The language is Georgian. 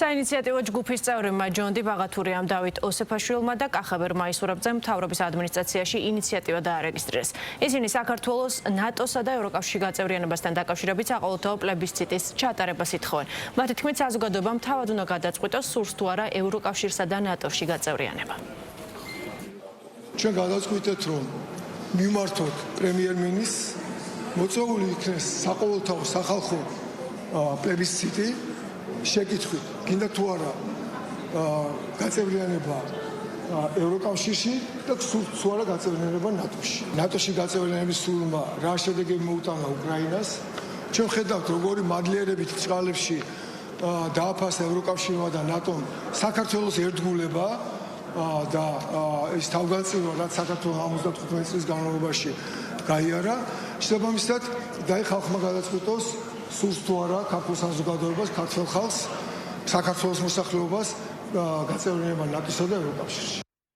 საინიციატივო ჯგუფის წევრებმა ჯონდი ბაღათურიამ, დავით ოსეფაშვილმა და კახაბერ მაისურაბძემ მთავრობის ადმინისტრაციაში ინიციატივა დაარეგისტრირეს. ისინი საქართველოს ნატოსა და ევროკავშირში გაწევრიანებასთან დაკავშირებით საყოველთაო პლებისციტის ჩატარებას ითხოვენ. მათი თქმით, საზოგადოებამ თავად უნდა გადაწყვიტოს, სურს თუ არა ევროკავშირსა და ნატოში გაწევრიანება. ჩვენ გადავწყვიტეთ, რომ მივმართოთ პრემიერ-მინისტრს, მოწვეული იქნეს საყოველთაო სახალხო პლებისციტი, შეკითხვით, გინდა თუ არა გაწევრიანება ევროკავშირში და სურთ თუ არა გაწევრიანება ნატოში. ნატოში გაწევრიანების სურვილმა რა შედეგები მოუტანა უკრაინას. ჩვენ ხედავთ, როგორი მადლიერებით წყალებში დააფასა ევროკავშირმა და ნატომ საქართველოს ერთგულება და ეს თავგანწირვა, რაც საქართველოს 75 წლის განმავლობაში გაიარა, შესაბამისად, დაი ხალხმა გადაწყვიტოს, სურს თუ არა ქართულ საზოგადოებას, ქართულ ხალხს, საქართველოს მოსახლეობას გაწევრიანება ნატოსა და ევროკავშირში.